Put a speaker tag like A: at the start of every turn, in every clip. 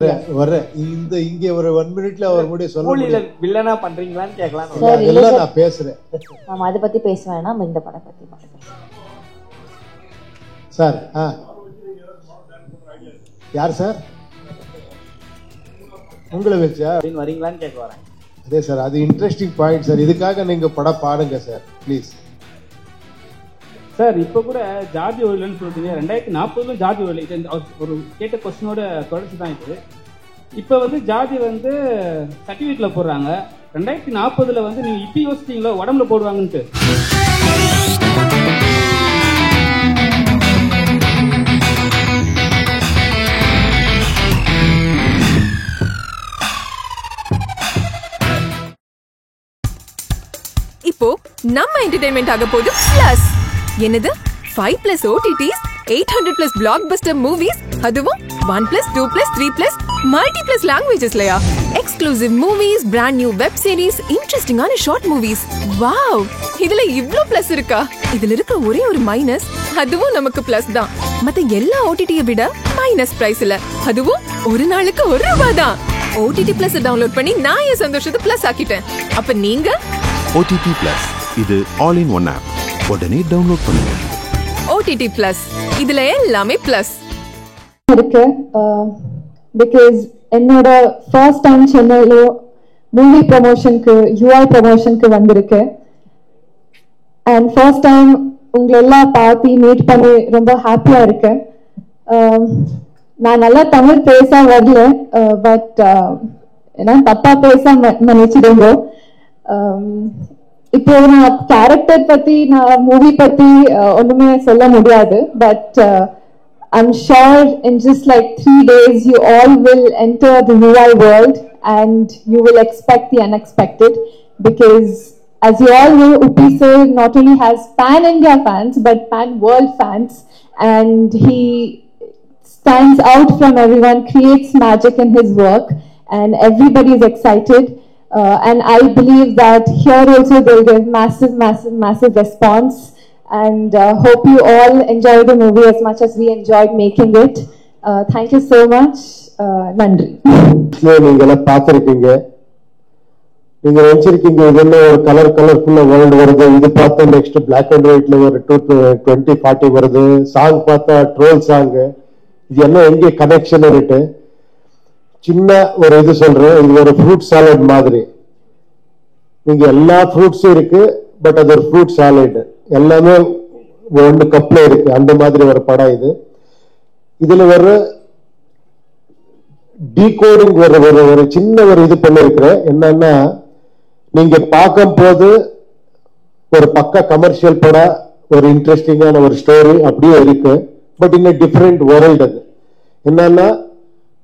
A: இங்க ஒரு 1 மினிட்ல அவர் முடிய சொல்ல
B: வில்லனா பண்றீங்களான்னு கேட்கலாம்.
A: அதெல்லாம் நான் பேசுறேன்.
C: நாம அதை பத்தி பேச வேணாம், இந்த படம் பத்தி
A: சார். யார் சார் உங்களை வச்சா
B: வரீங்களான்னு கேட்க வரேன்.
A: அதே சார், அது இன்ட்ரெஸ்டிங் பாயிண்ட் சார். இதுக்காக நீங்க படம் பாடுங்க சார் ப்ளீஸ்.
D: சார் இப்போ கூட ஜாதி ஒழியல்னு சொல்லிட்டீங்க. 2040 ஜாதி ஒழியல் ஒரு கேட்ட கொஸ்டினோட தொடர்ச்சி தான் இது. இப்போ ஜாதி சர்டிஃபிகேட்ல போடுறாங்க. 2040 நீங்க இப்ப யோசிச்சீங்களா உடம்புல போடுவாங்கன்ட்டு?
E: இப்போ நம்ம என்டர்டெயின்மெண்ட் ஆக போகுது பிளஸ். என்னது 5+ OTTs, 800+ blockbuster movies, அதுவும் 1+, 2+, 3+, multi+ languagesலயா? Exclusive movies, brand new web series, interestingஆன short movies. Wow, இதுல இவ்ளோ பிளஸ் இருக்கா? இதுல இருக்க ஒரே ஒரு மைனஸ், அதுவும் நமக்கு பிளஸ் தான். மத்த எல்லா OTT-ய விட மைனஸ் பிரைஸ்ல, அதுவும் ஒரு நாளுக்கு ₹1 தான். OTT Plus டவுன்லோட் பண்ணி நான் என் சந்தோஷத்தை பிளஸ் ஆக்கிட்டேன். அப்ப நீங்க
F: OTT Plus, இது ஆல் இன் ஒன் ஆப். உடனே டவுன்லோட் பண்ணுங்க.
E: OTT Plus, இதுல எல்லாமே பிளஸ்
G: இருக்கு. பிகாஸ் என்னோட ஃபர்ஸ்ட் டைம் சென்னையில மூவி ப்ரமோஷனுக்கு UI ப்ரமோஷனுக்கு வந்திருக்கு. அண்ட் ஃபர்ஸ்ட் டைம் உங்களை எல்லாம் பார்த்து மீட் பண்ணி ரொம்ப ஹாப்பியா இருக்கு. நான் நல்லா தமிழ் பேச வரல, பட் ஏன்னா தப்பா பேச மன்னிச்சிடுங்க. இப்போ நான் கேரக்டர் பத்தி நான் மூவி பத்தி ஒண்ணுமே சொல்ல முடியாது. But I'm sure in just like 3 days you all will enter the UI world and you will expect the unexpected, because as you all know, Uppi sir not only has pan-India fans but pan-world fans, and he stands out from everyone, creates magic in his work, and everybody is excited. And I believe that here also they'll give massive response, and hope you all enjoy the movie as much as we enjoyed making it. Thank you so much. Nandri.
A: நீங்க பார்த்திருக்கீங்க, நீங்க நினைச்சிருக்கீங்க இதெல்லாம் ஒரு கலர்ஃபுல்லா world வருது, இது பார்த்தா next black and ஒயிட்ல ஒரு 2040 வருது, சாங் பார்த்தா ட்ரோல் சாங், இது எல்லாம் எங்கே கனெக்ஷன் இருக்கு? சின்ன ஒரு இது சொல்றேன், இது ஒரு ஃப்ரூட் சாலட் மாதிரி. நீங்க எல்லா ஃப்ரூட்ஸும் இருக்கு, பட் அது ஒரு ஃப்ரூட் சாலட், எல்லாமே 1 கப்ல இருக்கு. அந்த மாதிரி ஒரு படம் இது. இதுல ஒரு டீகோடிங் ஒரு சின்ன ஒரு இது பண்ணிருக்கிறேன். என்னன்னா, நீங்க பார்க்கும் போது ஒரு பக்கா கமர்ஷியல் படம், ஒரு இன்ட்ரெஸ்டிங்கான ஒரு ஸ்டோரி அப்படியே இருக்கு. But in different world. அது என்னன்னா,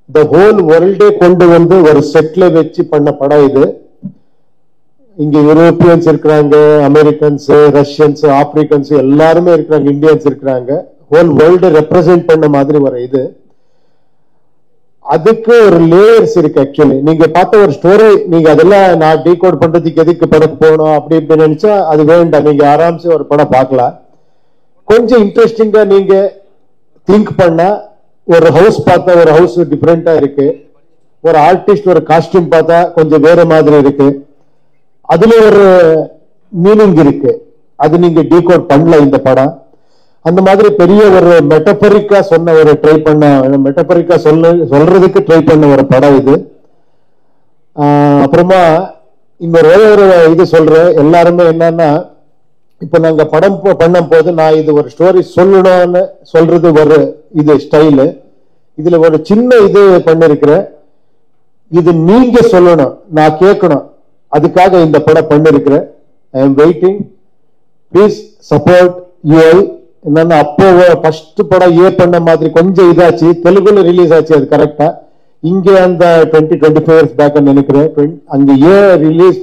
A: த ஹோல் வேர்ல்டே கொண்டு ஒரு செட்ல வச்சு பண்ண படம் இது. இங்க யூரோப்பியன்ஸ் இருக்கிறாங்க, அமெரிக்கன்ஸ், ரஷ்யன்ஸ், ஆப்பிரிக்கன்ஸ் எல்லாருமே இருக்கிறாங்க, இந்தியன்ஸ் இருக்கிறாங்க. ஹோல் வேர்ல்டு ரெப்ரசென்ட் பண்ண மாதிரி ஒரு இது. அதுக்கு ஒரு லேயர்ஸ் இருக்கு. ஆக்சுவலி நீங்க பார்த்த ஒரு ஸ்டோரி, நீங்க அதெல்லாம் நான் டீகோட் பண்றதுக்கு எதுக்கு படம் போகணும் அப்படி இப்படி நினைச்சா அது வேண்டாம். நீங்க ஆராம்சே ஒரு படம் பார்க்கலாம். கொஞ்சம் இன்ட்ரெஸ்டிங்கா நீங்க திங்க் பண்ணா, ஒரு ஹவுஸ் பார்த்தா ஒரு ஹவுஸ் டிஃபரெண்டா இருக்கு, ஒரு ஆர்டிஸ்ட் ஒரு காஸ்டியூம் பார்த்தா கொஞ்சம் வேற மாதிரி இருக்கு, அதுல ஒரு மீனிங் இருக்கு. அது நீங்க டீகோட் பண்ணல இந்த படம். அந்த மாதிரி பெரிய ஒரு மெட்டபரிக்கா சொன்ன ஒரு மெட்டபரிக்கா சொல்றதுக்கு ட்ரை பண்ண ஒரு படம் இது. அப்புறமா இன்னொரு இது சொல்றேன். எல்லாருமே என்னன்னா, இப்ப நாங்க படம் பண்ணும் போது நான் இது ஒரு ஸ்டோரி சொல்லணும்னு சொல்றது ஒரு இது ஸ்டைலு. இதுல ஒரு சின்ன இது பண்ணிருக்கிறேன். இது நீங்க சொல்லணும், நான் கேட்கணும். அதுக்காக இந்த படம் பண்ணிருக்கிறேன். I am waiting, please support UI. என்னன்னா, அப்போ ஃபர்ஸ்ட் படம் பண்ண மாதிரி கொஞ்சம் இதாச்சு, தெலுங்குல ரிலீஸ் ஆச்சு அது கரெக்டா. இங்க அந்த 20-25 years பேக் நினைக்கிறேன். அங்க ரிலீஸ்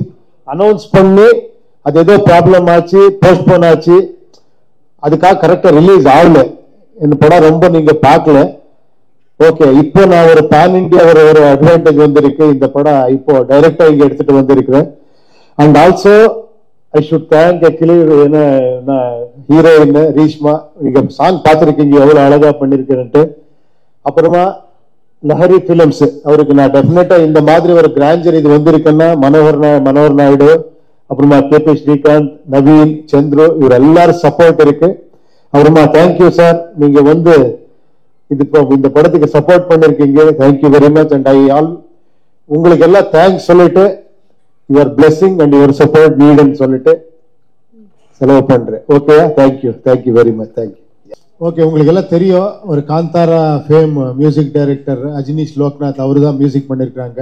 A: அனௌன்ஸ் பண்ணி அது ஏதோ ப்ராப்ளம் ஆச்சு, போஸ்ட்போன் ஆச்சு, அதுக்காக கரெக்டா ரிலீஸ் ஆகல. இந்த படம் ரொம்ப நீங்க பார்க்கல. ஓகே, இப்போ நான் ஒரு பேன் இந்தியா ஒரு அட்வான்டேஜ் வந்திருக்கு. இந்த படம் இப்போ டைரக்டா இங்க எடுத்துட்டு வந்திருக்கிறேன். And also I should thank actually heroine Reeshma. நீங்க சாங் பார்த்துருக்கீங்க எவ்வளவு அழகா பண்ணிருக்கேன்ட்டு. அப்புறமா லஹரி பிலிம்ஸ் அவருக்கு நான் டெஃபினட்டா இந்த மாதிரி ஒரு கிராண்டர் இது வந்திருக்குன்னா மனோகர் நாயுடு, அப்புறமா கே.பி. ஸ்ரீகாந்த், நவீன், சந்துரு, இவர் எல்லாரும் சப்போர்ட் இருக்கு. அப்புறமா தேங்க்யூ சார், நீங்க வந்து இந்த படத்துக்கு சப்போர்ட் பண்ணிருக்கீங்க. Thank you very much. அண்ட் உங்களுக்கு எல்லாம் தேங்க்ஸ் சொல்லிட்டு your blessing and your support நீடுன்னு சொல்லிட்டு செலவு பண்றேன். Okay, thank you very much. Thank you. Okay, உங்களுக்கு எல்லாம் தெரியும், ஒரு Kantara fame music director Ajneesh Loknath அவரு தான் மியூசிக் பண்ணிருக்காங்க.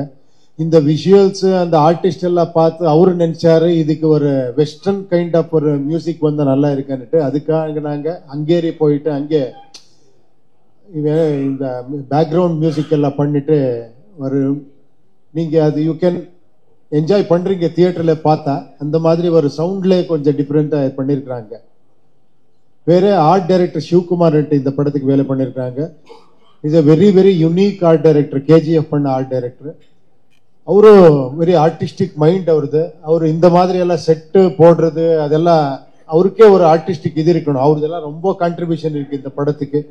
A: இந்த விஷுவல்ஸ் அந்த ஆர்டிஸ்ட் எல்லாம் பார்த்து அவரு நினைச்சாரு இதுக்கு ஒரு வெஸ்டர்ன் கைண்ட் ஆஃப் ஒரு மியூசிக் வந்து நல்லா இருக்குன்னுட்டு அதுக்காக நாங்க ஹங்கேரி போயிட்டு அங்கே இந்த பேக்ரவுண்ட் மியூசிக் எல்லாம் பண்ணிட்டு நீங்க அது யூ கேன் என்ஜாய் பண்றீங்க தியேட்டர்ல பார்த்தா. அந்த மாதிரி ஒரு சவுண்ட்ல கொஞ்சம் டிஃபரெண்டா பண்ணிருக்காங்க. வேற ஆர்ட் டைரக்டர் சிவகுமார் இந்த படத்துக்கு வேலை பண்ணிருக்காங்க. Is a very very unique art director. KGF பண்ண ஆர்ட் டைரக்டர் அவரு. வெரி ஆர்டிஸ்டிக் மைண்ட் அவருது. அவரு இந்த மாதிரி எல்லாம் செட்டு போடுறது அதெல்லாம் அவருக்கே ஒரு ஆர்டிஸ்டிக் இது இருக்கணும். அவருதெல்லாம் ரொம்ப கான்ட்ரிபியூஷன் இருக்கு இந்த படத்துக்கு.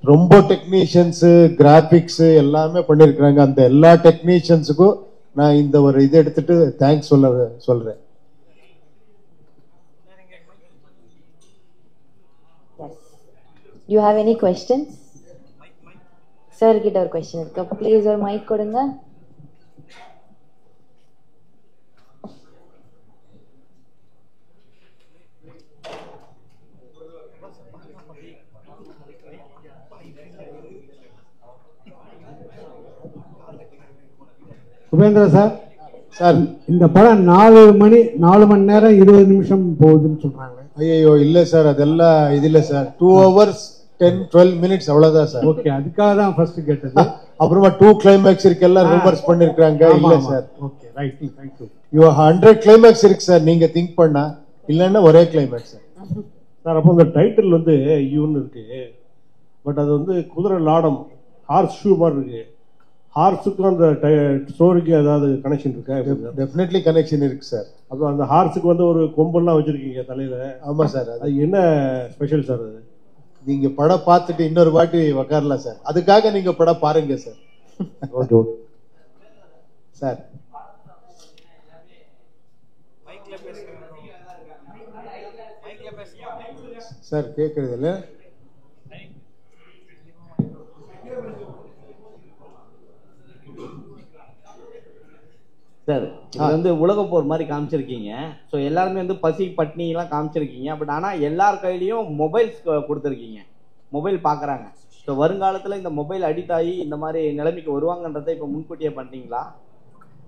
A: ரொம்ப டெக்னீஷியன்ஸ், கிராபிக்ஸ் எல்லாமே பண்ணிருக்காங்க. அந்த எல்லா டெக்னீஷியன்ஸுக்கும் நான் இந்த ஒரு இதை எடுத்துட்டு தேங்க்ஸ் சொல்றேன்.
C: You have any questions? Sir கிட்ட ஒரு question இருக்கு. Please ஒரு mic கொடுங்க.
H: சுபேந்திர சார், இந்த படம் 4 மணி நேரம் 20 நிமிஷம் போகுதுன்னு சொல்றாங்க.
A: ஐயோ இல்ல சார், அதெல்லாம் இது இல்ல சார். 2 hours 10-12 minutes அவ்வளவுதான் சார்.
H: ஓகே, அதுக்காக தான் ஃபர்ஸ்ட் கேட்டது.
A: அப்புறமா 2 climax இருக்கு, எல்லாம் ரூமர்ஸ் பண்ணிருக்காங்க. இல்ல sir.
H: Okay, right, thank you.
A: 100 climax இருக்கு சார், நீங்க திங்க் பண்ணா. இல்லன்னா ஒரே கிளைமேக்ஸ்
I: சார். அப்போ இந்த டைட்டில் வந்து யூன்னு இருக்கு, பட் அது வந்து குதிரை லாடம் ஹார்ஸ் ஷூ மாதிரி இருக்கு. ஹார்ஸுக்கும் அந்த ஸ்டோரிக்கு ஏதாவது கனெக்ஷன் இருக்கா?
A: டெஃபினெட்லி கனெக்ஷன் இருக்கு சார்.
I: அப்போ அந்த ஹார்ஸுக்கு வந்து ஒரு கொம்பெல்லாம் வச்சிருக்கீங்க தலையில.
A: ஆமா சார்.
I: அது என்ன ஸ்பெஷல் சார்? அது
A: நீங்க படம் பார்த்துட்டு இன்னொரு வாட்டி உக்காரலாம் சார். அதுக்காக நீங்க படம் பாருங்க sir.
I: Okay okay
A: sir. Sir கேக்குறது இல்ல
B: சார். இது வந்து உலக போர் மாதிரி காமிச்சிருக்கீங்க. ஸோ எல்லாருமே வந்து பசி பட்னி எல்லாம் காமிச்சிருக்கீங்க. பட் ஆனால் எல்லார் கையிலையும் மொபைல்ஸ் கொடுத்துருக்கீங்க, மொபைல் பார்க்குறாங்க. ஸோ வருங்காலத்தில் இந்த மொபைல் அடிக்டாகி இந்த மாதிரி நிலைமைக்கு வருவாங்கன்றதை இப்போ முன்கூட்டியே பண்ணிட்டீங்களா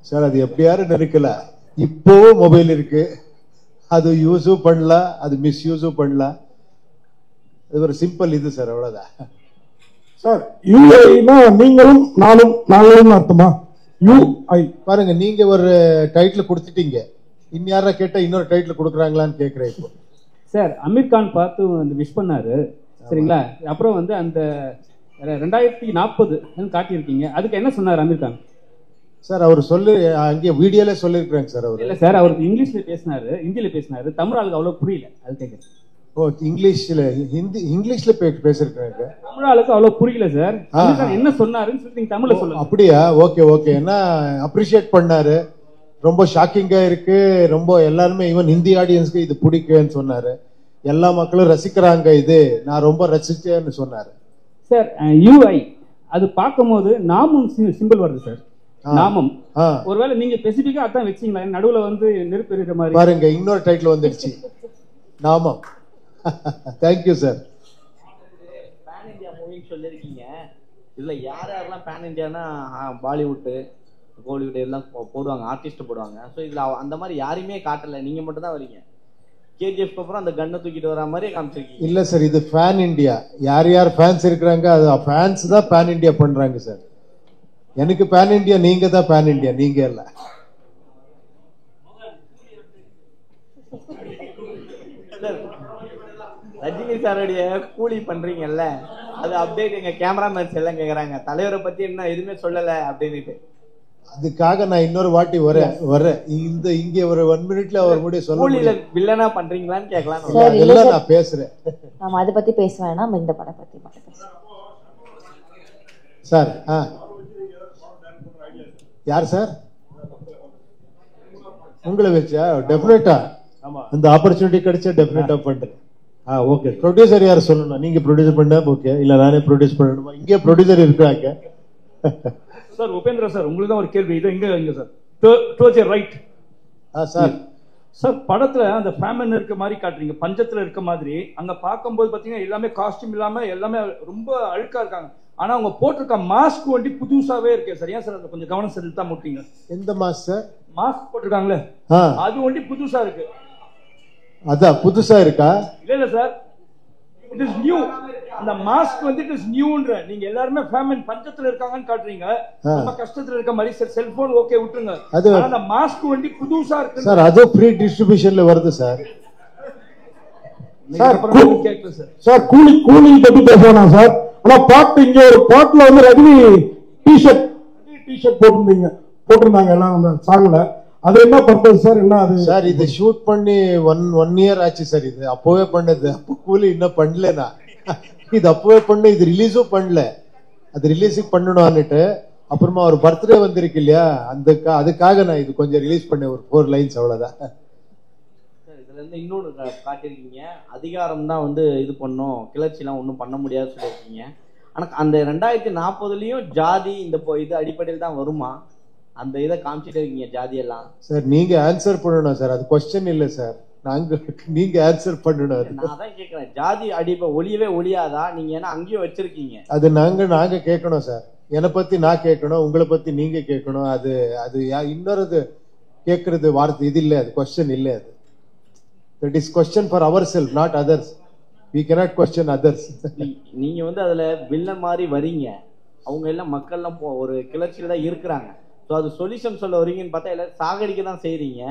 A: சார்? அது எப்படியாரும் நினைக்கல. இப்போவும் மொபைல் இருக்கு, அது யூஸும் பண்ணலாம், அது மிஸ்யூஸும் பண்ணலாம். அது ஒரு சிம்பிள் இது சார், அவ்வளவுதான்
H: சார். யூஐனா நீங்களும் நாங்களும் அர்த்தமா? யூஐ
A: பாருங்க, நீங்க ஒரு டைட்டில் கொடுத்துட்டீங்க, இன்யாரா கேட்டா இன்னொரு டைட்டில் கொடுக்குறாங்களான்னு கேட்கிறேன் இப்போ.
D: சார், அமீர் கான் பார்த்து அந்த விஷ் பண்ணாரு, சரிங்களா? அப்புறம் வந்து அந்த 2040 காட்டியிருக்கீங்க, அதுக்கு என்ன சொன்னார் அமீர் கான்
A: சார்? அவர் அங்கே வீடியோல சொல்லிருக்காங்க சார். அவர்
D: இல்ல சார், அவருக்கு இங்கிலீஷ்ல பேசினாரு, ஹிந்தியில பேசினாரு, தமிழ் ஆளுக்கு அவ்வளவு புரியல, அது கேட்குறேன்.
A: ஓ, இங்கிலீஷ்ல பேசிருக்காங்க,
D: தமிழ் ஆளுக்கு அவ்வளவு புரியல சார். என்ன சொன்னாருன்னு சொல்லி நீங்க தமிழ்ல சொல்லுங்க.
A: அப்படியா? Okay okay. என்ன அப்ரிஷியேட் பண்ணாரு, ரொம்ப ஷாக்கிங்கா இருக்கு, ரொம்ப எல்லாருமே ஈவன் ஹிந்தி ஆடியன்ஸ்க்கு இது பிடிக்குன்னு சொன்னாரு. எல்லா மக்களும் ரசிக்கிறாங்க, இது நான் ரொம்ப ரசிச்சேன்னு சொன்னாரு
D: சார். யூஐ அது பார்க்கும் போது நாமம் சிம்பிள் வருது சார். நாமம் ஒருவேளை நீங்க ஸ்பெசிபிக்கா அதான் வச்சீங்களா? நடுவுல வந்து நெருப்பு எரியுற மாதிரி
A: பாருங்க, இன்னொரு டைட்டில் வந்துடுச்சு, நாமம். Thank you sir.
B: பேன் இந்தியா மூவின்னு சொல்லியிருக்கீங்க. இதுல யாரெல்லாம் பேன் இந்தியானா பாலிவுட், கோலிவுட் எல்லாம் போடுவாங்க, ஆர்டிஸ்ட் போடுவாங்க. ஸோ இதுல அந்த மாதிரி யாரையுமே காட்டல, நீங்க மட்டும் தான் வரீங்க. கேஜிஎஃப் அப்புறம் அந்த கண்ணை தூக்கிட்டு வர மாதிரி காமிச்சிருக்கீங்க.
A: இல்ல சார், இது பேன் இந்தியா. யார் யார் ஃபேன்ஸ் இருக்கிறாங்க, அது ஃபேன்ஸ் தான் பேன் இந்தியா பண்றாங்க சார். எனக்கு பேன் இந்தியா, நீங்க தான் பேன் இந்தியா, நீங்க இல்ல.
B: ரஜினி சாருடைய கூலி பண்றீங்கல்ல, அது அப்டேட் எங்க கேமராமேன்ஸ் எல்லாம் கேக்குறாங்க, தலைவரை பத்தி என்ன எதுவுமே சொல்லல அப்படின்னுட்டு.
A: அதுக்காக நான் இன்னொரு வாட்டி வரேன். இங்க ஒரு 1 minute அவர் முடிய சொல்ல
B: வில்லனா பண்றீங்களான்னு கேட்கலாம்.
A: அதெல்லாம் நான் பேசுறேன்.
C: நாம அதை பத்தி பேச வேணாம், இந்த படம் பத்தி மட்டும் பேசுறோம்
A: சார். யார் சார்? உங்களை வச்சா டெஃபினட்டா இந்த ஆப்பர்ச்சுனிட்டி கிடைச்சா டெஃபினட்டா பண்றேன்.
I: ஓகே.
A: ப்ரொடியூசர் யார் சொல்லணும்? நீங்க ப்ரொடியூசர் பண்ணா ஓகே, இல்ல நானே ப்ரொடியூஸ் பண்ணணுமா? இங்கே ப்ரொடியூசர் இருக்காங்க.
J: சார் உபேந்திரா சார், உங்களுக்கு தான் ஒரு கேள்வி. இது எங்க sir towards your right.
A: Sir
J: sir படத்துல அந்த ஃபேமின் இருக்க மாதிரி காட்டுறீங்க, பஞ்சத்துல இருக்க மாதிரி. அங்க பார்க்கும்போது பாத்தீங்கன்னா எல்லாமே காஸ்டியூம் இல்லாம எல்லாமே ரொம்ப அழுக்கா இருக்காங்க. ஆனா அவங்க போட்டிருக்க மாஸ்க் வண்டி புதுசாவே இருக்கு சார். ஏன் சார் அதை கொஞ்சம் கவனம் செலுத்தா மாட்டீங்க?
A: எந்த மாஸ்க் சார்?
J: மாஸ்க் போட்டிருக்காங்களே அது வண்டி புதுசா இருக்கு.
A: அதான் புதுசா இருக்கா?
J: இல்ல சார், இட் இஸ் நியூ. அந்த மாஸ்க் வந்து இட் இஸ் நியூன்ற. நீங்க எல்லாரும் ஃபேமின் பஞ்சத்துல இருக்காங்கன்னு காட்டுறீங்க, நம்ம கஷ்டத்துல இருக்க மாதிரி. சார் செல்போன் ஓகே விட்டுருங்க, அந்த மாஸ்க் வண்டி புதுசா இருக்கு
A: சார். அது ஃப்ரீ டிஸ்ட்ரிபியூஷன்ல வருது சார்.
I: சார் கூலி பத்தி பேசணும் சார். ஆனா பாட்டு இங்க ஒரு பாட்டுல வந்து ரஜினி டிஷர்ட் போட்டிருந்தாங்க எல்லாம் அந்த சாங்ல. அது என்ன பர்பஸ் சார்? என்ன அது
A: சார்? இது ஷூட் பண்ணி ஒன் இயர் ஆச்சு சார். இது அப்பவே பண்ணது. அப்போ கூலி இன்னும் பண்ணலனா? இது அப்பவே பண்ண, இது ரிலீஸும் பண்ணல. அது ரிலீஸுக்கு பண்ணணும்னுட்டு அப்புறமா ஒரு பர்த்டே வந்திருக்கு இல்லையா, அதுக்காக நான் இது கொஞ்சம் ரிலீஸ் பண்ணேன், ஒரு 4 லைன்ஸ் அவ்வளவுதான்.
B: இதுல இருந்து இன்னொன்று காட்டியிருக்கீங்க, அதிகாரம் தான் வந்து இது பண்ணும், கிளர்ச்சிலாம் ஒன்றும் பண்ண முடியாது சொல்லியிருக்கீங்க. ஆனா அந்த 2040லயும் ஜாதி இந்த இது அடிப்படையில் தான் வருமா? அந்த இதை காமிச்சிட்டே இருக்கீங்க ஜாதியெல்லாம்.
A: சார் நீங்க ஆன்சர் பண்ணணும் சார், அது கொஸ்டின் இல்ல சார். நீங்க ஆன்சர் பண்ணணும்.
B: நான் தான் கேட்கிறேன், ஜாதி அடிப்பை ஒளியவே ஒளியாதா? நீங்க ஏன்னா அங்கேயும் வச்சிருக்கீங்க.
A: அது நாங்க கேட்கணும் சார். என்னை பத்தி நான் கேட்கணும், உங்களை பத்தி நீங்க கேட்கணும். அது இன்னொரு கேட்கறது வார்த்தை இது இல்ல, அது கொஸ்டின் இல்ல. அது that is question for our self, not others. we cannot question others.
B: நீங்க வந்து அதுல வில்லன் மாதிரி வரீங்க, அவங்க எல்லாம் மக்கள் எல்லாம் ஒரு கிளர்ச்சியில தான் இருக்கிறாங்க. ஸோ அது சொல்யூஷன் சொல்ல வரீங்கன்னு பார்த்தா எல்லாரும் சாகடிக்க தான் செய்றீங்க.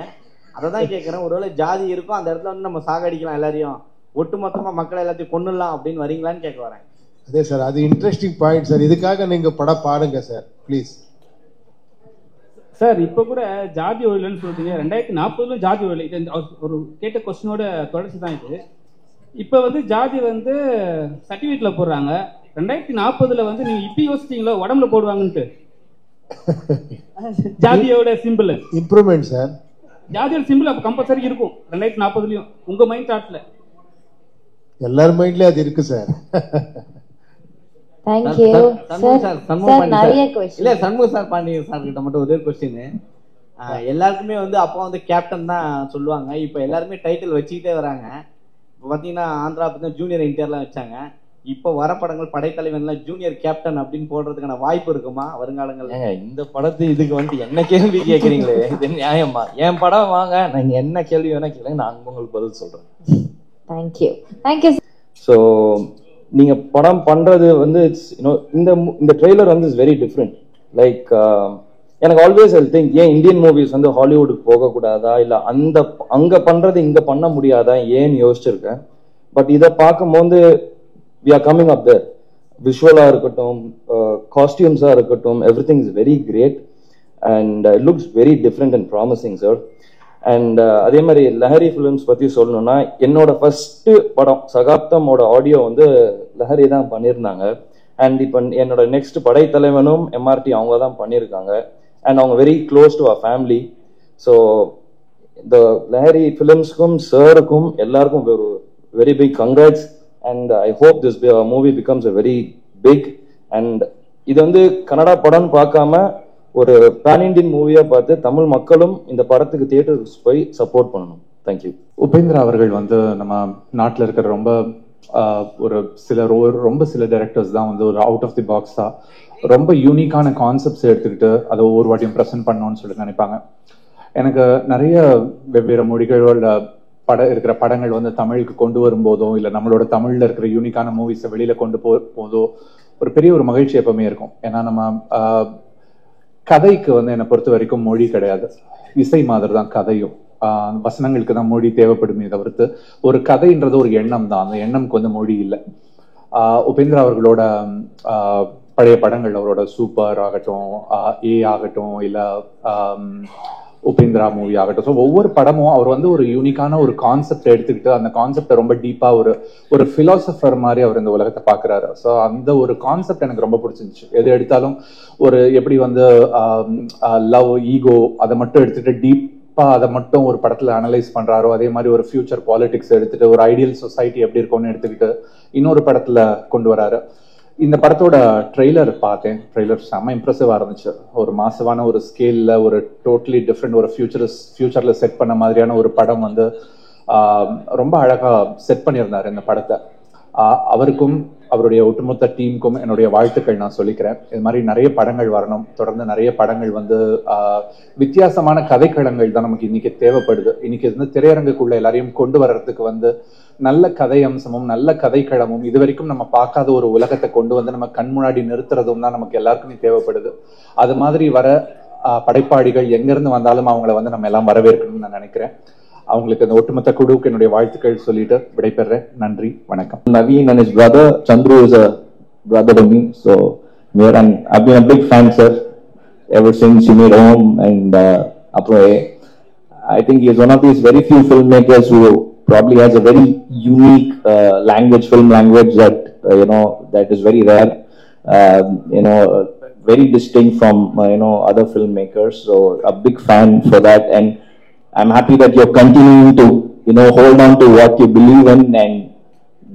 B: அதை தான் கேட்கறேன், ஒருவேளை ஜாதி இருக்கும் அந்த இடத்துல வந்து நம்ம சாகடிக்கலாம், எல்லாரையும் ஒட்டுமொத்தமா மக்களை எல்லாத்தையும் கொண்டுலாம் அப்படின்னு வரீங்களான்னு கேட்க வரேன்.
A: அதே சார், அது இன்ட்ரெஸ்டிங் பாயிண்ட் சார். இதுக்காக நீங்க படம் பாருங்க சார் ப்ளீஸ்.
D: சார் இப்ப கூட ஜாதி ஒழியல்னு சொல்றீங்க, 2040 ஜாதி ஒழியல். இது ஒரு கேட்ட கொஸ்டினோட தொடர்ச்சி தான் இது. இப்ப வந்து ஜாதி வந்து சர்டிபிகேட்ல போடுறாங்க, 2040 வந்து நீங்க இப்ப யோசிச்சீங்களோ உடம்புல போடுவாங்கன்ட்டு? ஜாதியோட சிம்பிள்
A: இம்ப்ரூவ்மெண்ட் சார்.
D: ஜாதியோட சிம்பிள் அப்ப கம்பல்சரி இருக்கும் 2040லயும். உங்க மைண்ட் தாட்ல
A: எல்லார் மைண்ட்லயும் அது இருக்கு சார்.
C: Thank you. சார் நிறைய क्वेश्चन.
B: இல்ல சண்முக சார் பாண்டியன் சார் கிட்ட மட்டும் ஒரே क्वेश्चन. எல்லாருக்குமே வந்து அப்பா வந்து கேப்டன் தான் சொல்லுவாங்க, இப்ப எல்லாருமே டைட்டில் வச்சுக்கிட்டே வராங்க. இப்ப பாத்தீங்கன்னா ஆந்திரா பத்தி ஜூனியர் என்டிஆர்லாம் வச்சாங்க. இப்ப வர படங்கள் படைத்தலைவன்லாம் ஜூனியர் கேப்டன் அப்படின்னு போடுறதுக்கான வாய்ப்பு இருக்குமா வருங்காலங்கள்ல?
K: இந்த படத்து இதுக்கு வந்து என்ன கேள்வி கேக்குறீங்களே, இது நியாயமா? என் படம் வாங்க, நீங்க என்ன கேள்வி வேணா கேளுங்க, நான் உங்களுக்கு பதில் சொல்றேன்.
C: Thank you. Thank you.
K: So நீங்க படம் பண்றது வந்து இந்த ட்ரெய்லர் வந்து இஸ் வெரி டிஃப்ரெண்ட். லைக் எனக்கு ஆல்வேஸ் ஐ திங்க், ஏன் இந்தியன் மூவிஸ் வந்து ஹாலிவுட்டுக்கு போகக்கூடாதா, இல்லை அங்க பண்றது இங்க பண்ண முடியாதா ஏன்னு யோசிச்சிருக்கேன். பட் இதை பார்க்கும்போது we are coming up there. Visual-ஆ இருக்கட்டும், costumes-ஆ இருக்கட்டும், everything is very great and it looks very different and promising, sir. And அதே மாதிரி லஹரி ஃபிலிம்ஸ் பத்தி சொல்லணும்னா, என்னோட ஃபர்ஸ்ட் படம் சகாப்தமோட ஆடியோ வந்து லஹரி தான் பண்ணியிருந்தாங்க. அண்ட் இப்போ என்னோட நெக்ஸ்ட் படைத்தலைவனும் எம்ஆர்டி அவங்க தான் பண்ணியிருக்காங்க. அண்ட் அவங்க very close to our family. So இந்த லஹரி ஃபிலிம்ஸ்க்கும் சாருக்கும் எல்லாருக்கும் ஒரு very big congrats. And I hope this movie becomes a very big, and இது வந்து கன்னடா படம் பார்க்காம ஒரு பேன் இண்டியன் மூவியா பார்த்து தமிழ் மக்களும் இந்த படத்துக்கு தியேட்டர்ஸ் போய் சப்போர்ட் பண்ணணும். தேங்க்யூ.
L: உபேந்திரா அவர்கள் வந்து நம்ம நாட்டில் இருக்கிற ரொம்ப சில டைரக்டர்ஸ் தான் வந்து ஒரு அவுட் ஆஃப் தி பாக்ஸ் தான் ரொம்ப யூனிக்கான கான்செப்ட்ஸ் எடுத்துக்கிட்டு அதை ஒவ்வொரு வாட்டியும் ப்ரெசென்ட் பண்ணணும்னு சொல்லி நினைப்பாங்க. எனக்கு நிறைய வெவ்வேறு மொழிகளோட இருக்கிற படங்கள் வந்து தமிழுக்கு கொண்டு வரும்போதோ இல்லை நம்மளோட தமிழ்ல இருக்கிற யூனிக்கான மூவிஸை வெளியில கொண்டு போதோ ஒரு பெரிய ஒரு மகிழ்ச்சி எப்பவுமே இருக்கும். ஏன்னா நம்ம கதைக்கு வந்து என்னை பொறுத்த வரைக்கும் மொழி கிடையாது, இசை மாதிரி தான் கதையும். வசனங்களுக்கு தான் மொழி தேவைப்படுமே தவிர்த்து ஒரு கதைன்றது ஒரு எண்ணம் தான், அந்த எண்ணம்க்கு வந்து மொழி இல்லை. உபேந்திரா அவர்களோட பழைய படங்கள், அவரோட சூப்பர் ஆகட்டும், ஏ ஆகட்டும், இல்லை உபேந்திரா மூவி ஆகட்டும். ஸோ ஒவ்வொரு படமும் அவர் வந்து ஒரு யூனிக்கான ஒரு கான்செப்ட் எடுத்துக்கிட்டு அந்த கான்செப்டை ரொம்ப டீப்பா ஒரு பிலாசபர் மாதிரி அவர் இந்த உலகத்தை பாக்குறாரு. ஸோ அந்த ஒரு கான்செப்ட் எனக்கு ரொம்ப பிடிச்சிருந்துச்சு. எது எடுத்தாலும் ஒரு எப்படி வந்து லவ், ஈகோ அதை மட்டும் எடுத்துட்டு டீப்பா அதை மட்டும் ஒரு படத்துல அனலைஸ் பண்றாரோ, அதே மாதிரி ஒரு ஃபியூச்சர் பாலிடிக்ஸ் எடுத்துட்டு ஒரு ஐடியல் சொசைட்டி எப்படி இருக்கும்னு எடுத்துக்கிட்டு இன்னொரு படத்துல கொண்டு வராரு. இந்த படத்தோட ட்ரெய்லர் பார்த்தேன். ட்ரெய்லர் செம்ம இம்ப்ரெசிவா இருந்துச்சு. ஒரு மாசவான ஒரு ஸ்கேல்ல ஒரு டோட்டலி டிஃப்ரெண்ட் ஒரு ஃபியூச்சர்ல செட் பண்ண மாதிரியான ஒரு படம் வந்து ரொம்ப அழகா செட் பண்ணியிருந்தாரு இந்த படத்தை. அவருக்கும் அவருடைய ஒட்டுமொத்த டீமுக்கும் என்னுடைய வாழ்த்துக்கள் நான் சொல்லிக்கிறேன். இது மாதிரி நிறைய படங்கள் வரணும். தொடர்ந்து நிறைய படங்கள் வந்து வித்தியாசமான கதைக்களங்கள் தான் நமக்கு இன்னைக்கு தேவைப்படுது. இன்னைக்கு வந்து திரையரங்குக்குள்ள எல்லாரையும் கொண்டு வர்றதுக்கு வந்து நல்ல கதை அம்சமும் நல்ல கதைக்களமும் இது வரைக்கும் நம்ம பார்க்காத ஒரு உலகத்தை கொண்டு வந்து நம்ம கண் முன்னாடி நிறுத்துறதும் தான் நமக்கு எல்லாருக்குமே தேவைப்படுது. அது மாதிரி வர படைப்பாளிகள் எங்க இருந்து வந்தாலும் அவங்கள வந்து நம்ம எல்லாம் வரவேற்கணும்னு நான் நினைக்கிறேன். அவங்களுக்கு அந்த ஒட்டுமொத்த குழுவுக்கு என்னுடைய வாழ்த்துக்கள் சொல்லிட்டு விடைபெறேன். நன்றி, வணக்கம்.
M: Naveen and his brother Chandru is a brother to me, so I've been a big fan, sir, ever since you made Om and I think he is one of these very few filmmakers who probably has a very unique film language that that is very rare, very distinct from other filmmakers. So a big fan for that, and I'm happy that you're continuing to hold on to what you believe in and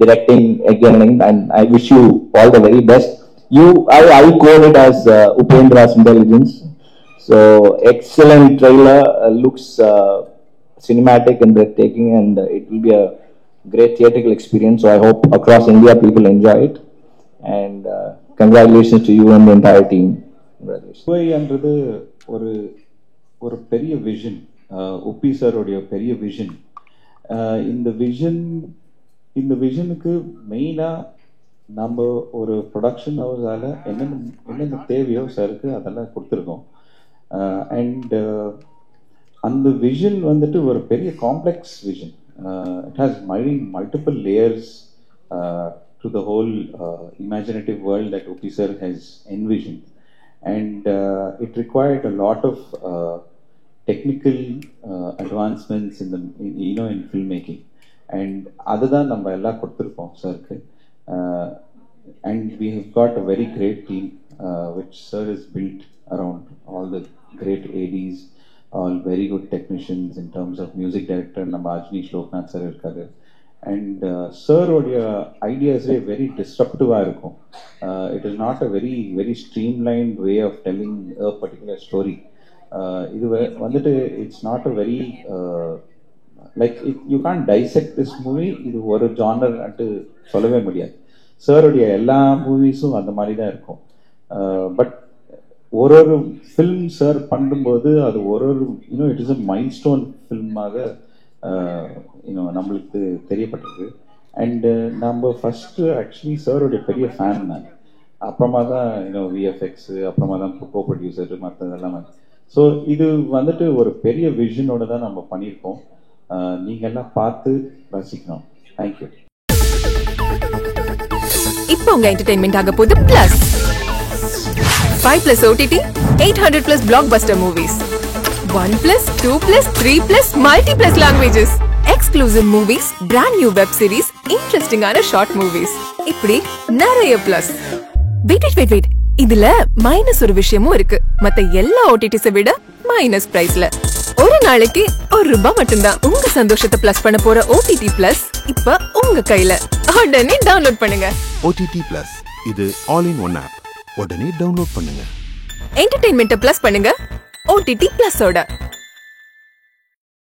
M: directing again, and I wish you all the very best. I call it as Upendra's intelligence. So excellent trailer, looks cinematic and breathtaking, and it will be a great theatrical experience. So I hope across India people enjoy it, and congratulations to you and the entire team.
N: என்றது ஒரு பெரிய vision, உப்பி சாரோடைய பெரிய vision. இந்த விஷனுக்கு மெயினா நம்ம ஒரு production ஹவுஸால என்னென்ன தேவையோ சாருக்கு அதெல்லாம் கொடுத்துருக்கோம். அண்ட் அந்த விஷன் வந்துட்டு ஒரு பெரிய complex vision. It has multiple layers to the whole imaginative world that Upi sir has envisioned, and it required a lot of technical advancements in filmmaking, and அதுதான் நம்ம எல்லாம் கொடுத்துருக்கோம் சாருக்கு. And we have got a very great team which sir has built around all the great ADs, all very good technicians in terms of music director நம்ம அஜ்னீஷ் Loknath sir இருக்காரு. And sir உடைய ஐடியாஸே very டிஸ்ட்ரப்டிவாக இருக்கும். It is not a very very streamlined way of telling a particular story. இது வந்துட்டு it's not a very like you can dissect this movie. இது ஒரு genre at சொல்லவே முடியாது. சாருடைய எல்லா மூவிஸும் அந்த மாதிரி தான் இருக்கும். பட் ஒரு ஃபில்ம் சார் பண்ணும்போது அது it is a milestone ஃபில்மாக நம்மளுக்கு தெரியப்பட்டிருக்கு. அண்டு நம்ம ஃபர்ஸ்ட் ஆக்சுவலி சாருடைய பெரிய ஃபேன் தான். அப்புறமா தான் விஎஃப்எக்ஸ், அப்புறமா தான் கோ ப்ரொடியூசர், மற்றதெல்லாம். ஸோ இது வந்துட்டு ஒரு பெரிய விஷனோட தான் நம்ம பண்ணியிருக்கோம். நீங்க எல்லாம் பார்த்து ரசிக்கணும். தேங்க்யூ.
E: இப்போ உங்க என்டர்டைன்மெண்ட் ஆக போகுது plus 5+ OTT, 800+ blockbuster movies, 1+, 2+, 3+ multi+ languages, exclusive movies, brand new web series, interesting ஆன short movies, இப்படி நிறைய பிளஸ். வெயிட் இதுல மைனஸ் ஒரு விஷயமும் இருக்கு. மத்த எல்லா ஓடிடிஸை விட மைனஸ் பிரைஸ்ல ஒரு நாளைக்கு ₹1 மட்டும்தான். உங்க சந்தோஷத்தை பிளஸ் பண்ண போற OTT பிளஸ் இப்ப உங்க கையில. உடனே டவுன்லோட் பண்ணுங்க.
F: OTT பிளஸ், இது ஆல் இன் ஒன் ஆப். உடனே டவுன்லோட் பண்ணுங்க.
E: என்டர்டெயின்மெண்ட்டை பிளஸ் பண்ணுங்க OTT பிளஸோட.